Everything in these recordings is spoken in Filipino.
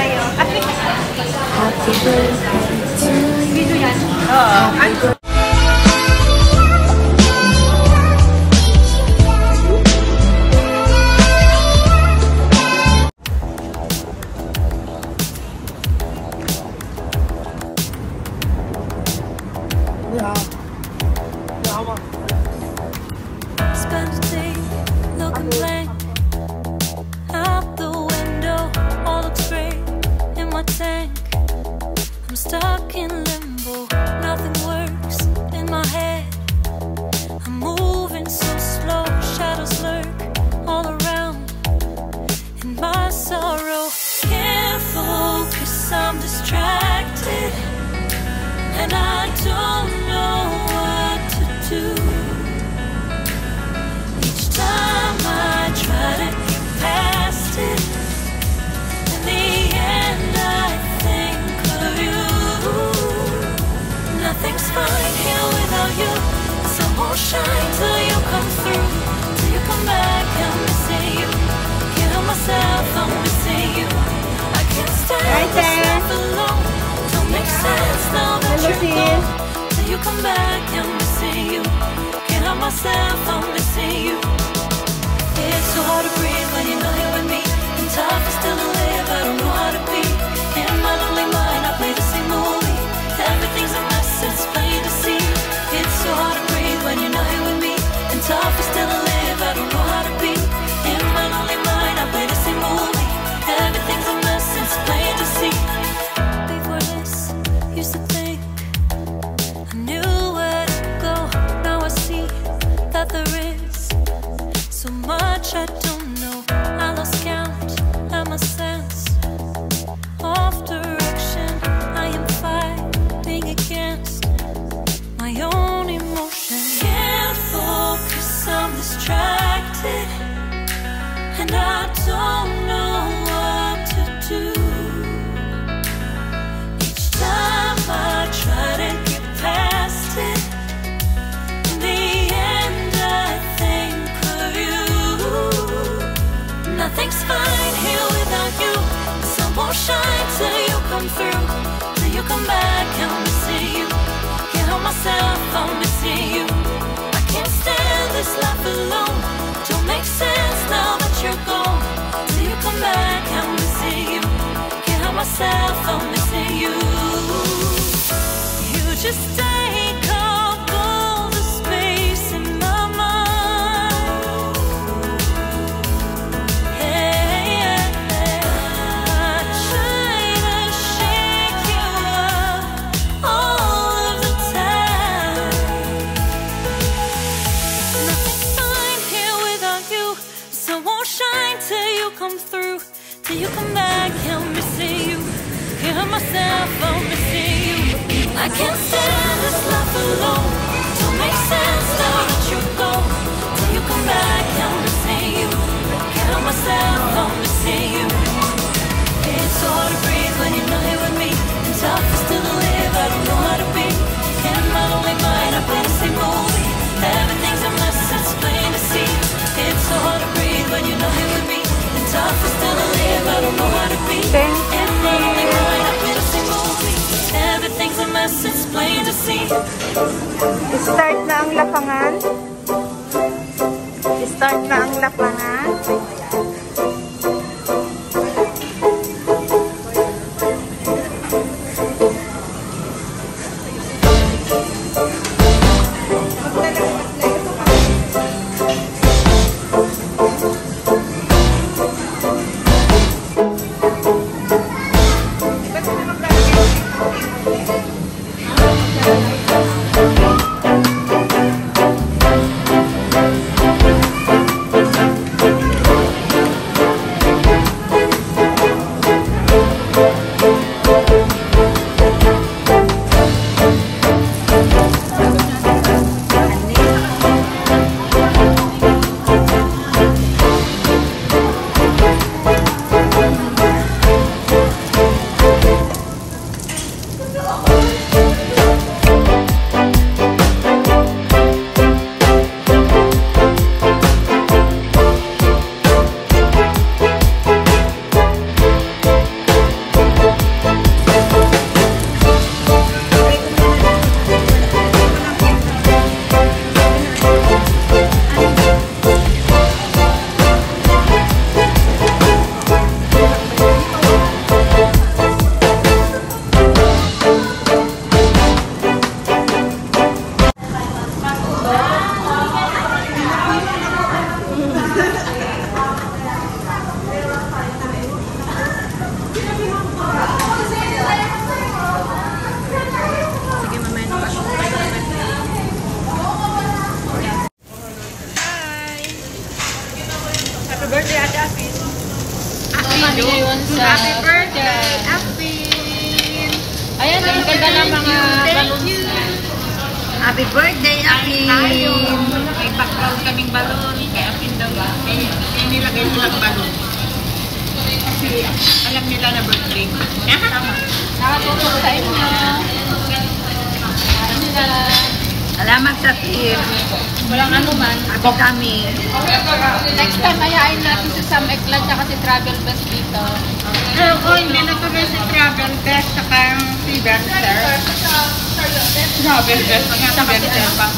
tayo. Happy birthday to you. Video yan. Oo. Spend a day looking blank out the window, all looks great in my tank. I'm stuck in limbo, nothing works in my head. I'm moving so slow, shadows lurk all around. In my sorrow, can't focus, I'm distracted, and I don't know what to do. Each time I try to get past it, in the end I think of you. Nothing's fine here without you. The sun won't shine till you come through, till you come back. I'm missing you. Can't help myself, I'm missing you. I can't stand this life alone. Don't make sense now that you're gone. Till you come back, I'm missing you. Can't help myself, I'm missing you. It's so hard to breathe when you're not here with me. And tough is still to live, I don't know how to be. In my lonely mind, I play the same movie. Everything's a mess, it's plain to see. It's so hard to breathe when you're not here with me. And tough is still to live, I don't know how to be. In my lonely mind, I play the same movie. Everything's a mess, it's plain to see. Before this, used to think I knew where to go. Now I see that there is so much I don't know. I lost count at my sense of direction. I am fighting against my own emotion. Can't focus, I'm distracted, and I don't know what to do. Each time I try to get past it, in the end I think of you. Nothing's fine here without you. The sun won't shine till you come through, till you come back. I'm missing you. Can't help myself, I'm missing you. I can't stand this life alone. Don't make sense now that you're gone. Till you come back, I'm missing you. Can't help myself, I'm missing you. You just take up all the space in my mind. Hey, I try to shake you up all of the time. Nothing's fine here without you. The sun won't shine till you come through, till you come back. I'm missing you. Can't help myself, I'm missing you. I can't stand this life alone. Don't make sense now that you're gone. Till you come back, I'm missing you. Can't help myself, I'm missing you. It's so hard to breathe when you're not here with me. And tough is still to live, I don't know how to be. In my lonely mind, I play the same movie. Everything's a mess, it's plain to see. It's so hard to breathe when you're not here with me. And tough is still to live, I don't know how to be. In my lonely mind, I play the same movie. Everything's a mess, it's plain to see. Start na ang lapangan. Start na ang lapangan. birthday, Ate Apin. Happy birthday, Apin. Ayan, ang ganda ng mga balloons. Happy birthday, Apin. May background kaming balon. Kaya Apin daw. May nilagay silang balon. Kasi alam nila na birthday. Tama. Nakatutok sa inyo. Salamat sa team. Walang ano man. Happy kami. Next time, ayain natin si Sam Eklan at si Travel Best dito. Hindi na tuloy si Travel Best saka si Benster. Travel Best. Saka si Benster pa.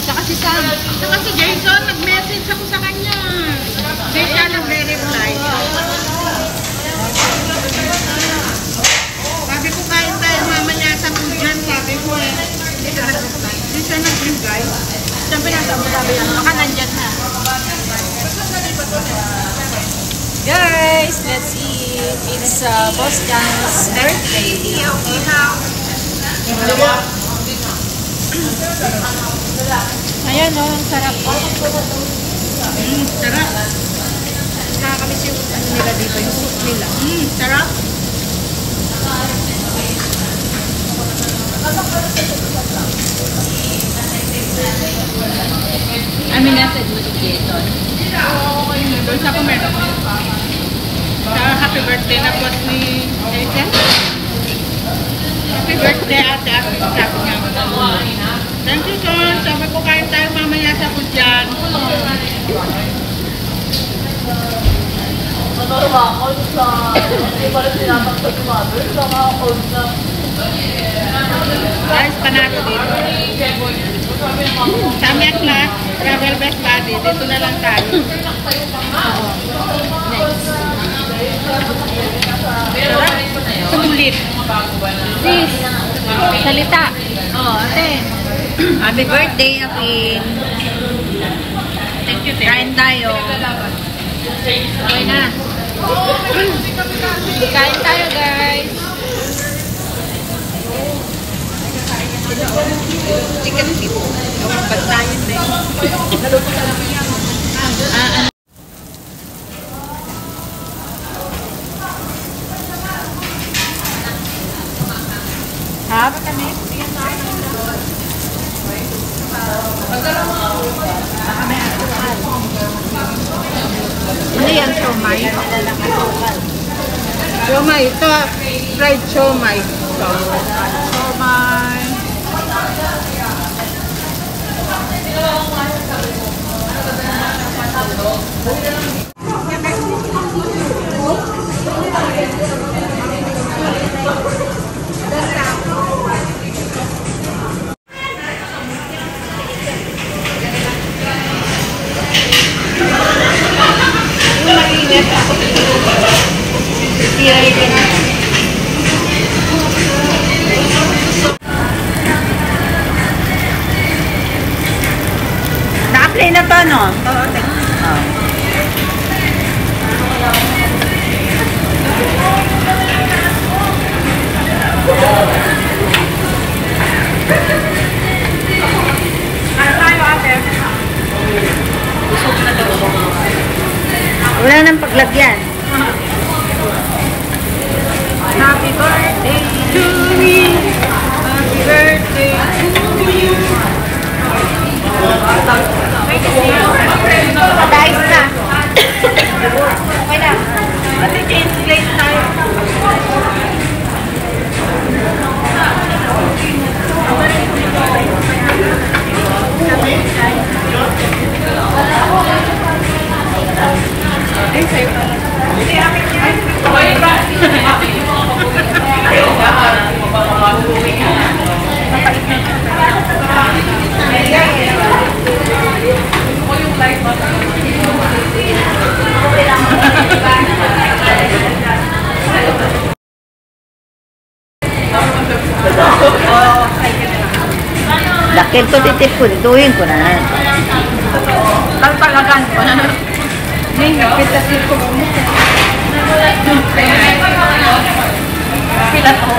Saka si Sam. Saka si Jason, nag-message ako sa kanya. Hindi siya nag-reply. Sabi ko kain tayo mamaya sa Pudyan. Sabi ko hindi siya nag-reply. Hindi siya nag-reply. Siyempre nasa Abu Dhabi yan. Baka nandyan na. Guys, let's eat. It's Boss Jan's birthday. Okay, how? Ayan o, ang sarap po. Sarap. Nakakamiss yung ano nila dito, yung soup nila. Sarap. May message mo si Jason. Okay, doon sa kumerto. Sa happy birthday na po ni Jason. Happy birthday, Ate Apin. Sabi niya. Thank you, son. Sabi ko kain tayo mamaya sa Pudyan. Guys, panalo dito. Sa Mekla, Travel Best Buddy, dito na lang tayo. Sulit. Sis, salita. Ate. Happy birthday, Apin. Thank you, kain tayo. Okay na. Kain tayo, guys. Chicken feet. Bantayan din. Ha? Ba't kami? Ano yan, siomay? Siomay. Ito, fried siomay. Siomay. Naka-play na to, no? Oo, wala nang paglagyan. Happy birthday to me. Happy birthday to you. Patayos na. Okay na. Ate, change place tayo. Ay, sa'yo pa. Hindi, amin yan. Okay ba? Lakil ko titipunduhin ko na. Kalpalagan ko na. Hindi, kita siko mo. Pila ko.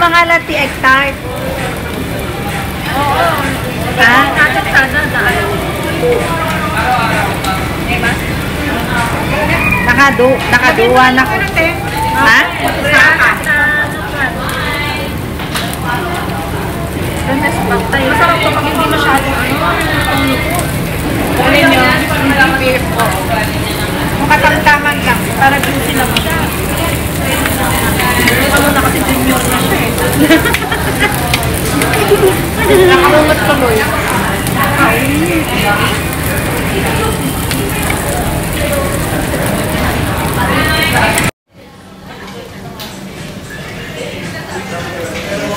mga lati egg tart. Oo. Ah? Natin sana dahil. Nakaduwa na. Ha? Masarap to pag hindi masyadong kunin nyo, hindi beef o. Makatamtaman lang, para juicy naman. Ano na kasi junior na siya eh. Nakamungot tuloy.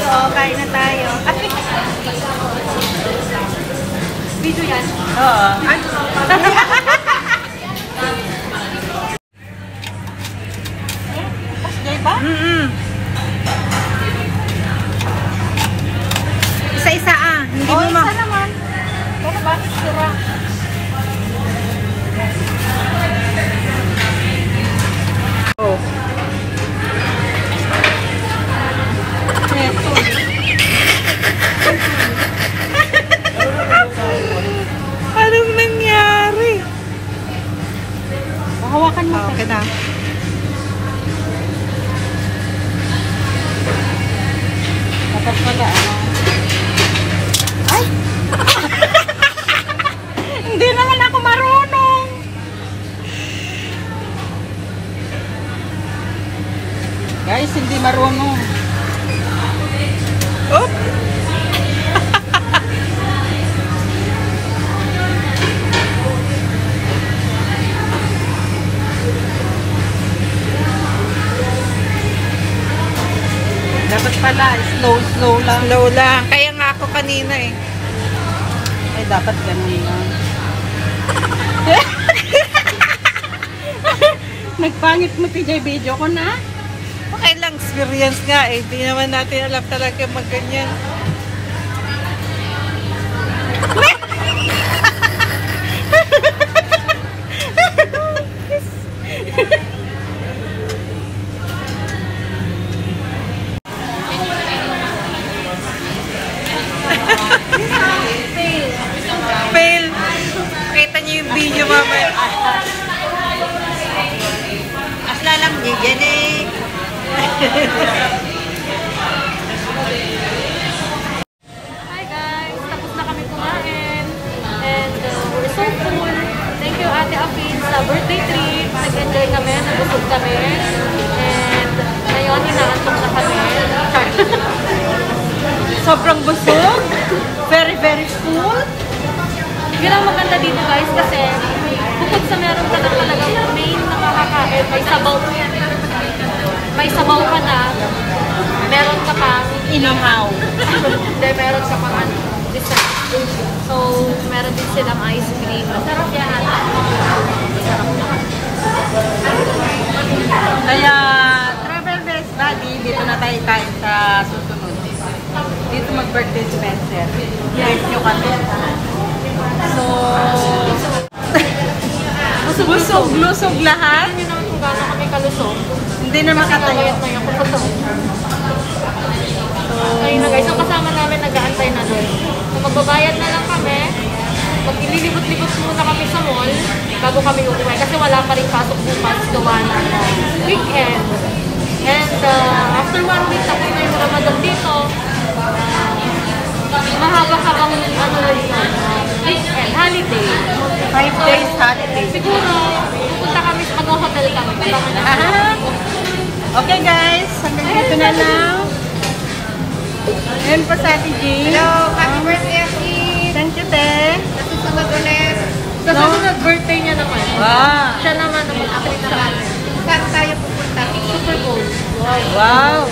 So, kain na tayo. Video yan. Oo. Isa-isa ah. Hindi mo Isa naman. Pero bakit sira? Oh. Anong nangyari? Hawakan mo. Okay na. Dapat pala, Ay! Hindi naman ako marunong. Guys, hindi marunong. Oh. Dapat pala, slow lang. Slow lang. Kaya nga ako kanina eh. Ay, dapat ganun lang. Nagpangit mo TJ video ko na. Okay lang, experience nga eh. Hindi naman natin alam talaga magganyan. Fail. Pakita niyo yung video mamaya. Asla lang yan eh. Hi guys! Tapos na kami kumain. And we're so full. Thank you Ate Afin sa birthday treat. Nag-enjoy kami, nabusog kami. And ngayon, inaantok na kami. Sobrang busog. Very, very full. Yun ang maganda dito guys kasi bukod sa meron ka na talagang main na makakain, may sabaw ka na, meron ka pang Inihaw. hindi, meron ka pang dessert. So, meron din silang ice cream. Masarap yan. Masarap naman. Kaya, Travel Best Buddy, dito na tayo kain sa susunod. Dito mag-birthday Spencer. Yes, nyo kami. So, busog, lusog lahat. Hindi naman kung gaano kami kalusog. Hindi na makatayo. Kawayat na yung kuto. Ayun na guys, ang kasama namin nag-aantay na doon. So, magbabayad na lang kami. Mag-ililibot-libot muna kami sa mall bago kami uuwi. Kasi wala pa rin pasok bukas gawa ng weekend. And after 1 week, tapos na yung Ramadan dito. Mahaba-habang weekend, holiday. 5 days holiday. Siguro, pupunta kami, mag-hotel kami. Okay guys, hanggang dito na lang. Ayan po sa Ate G. Hello, happy birthday, Aki. Thank you, te. Nasusunod ulit. Sa susunod birthday niya naman. Wow. Siya naman ang mag-treat sa amin. Saan tayo pupunta? Super Bowl. Wow.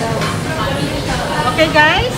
Okay guys,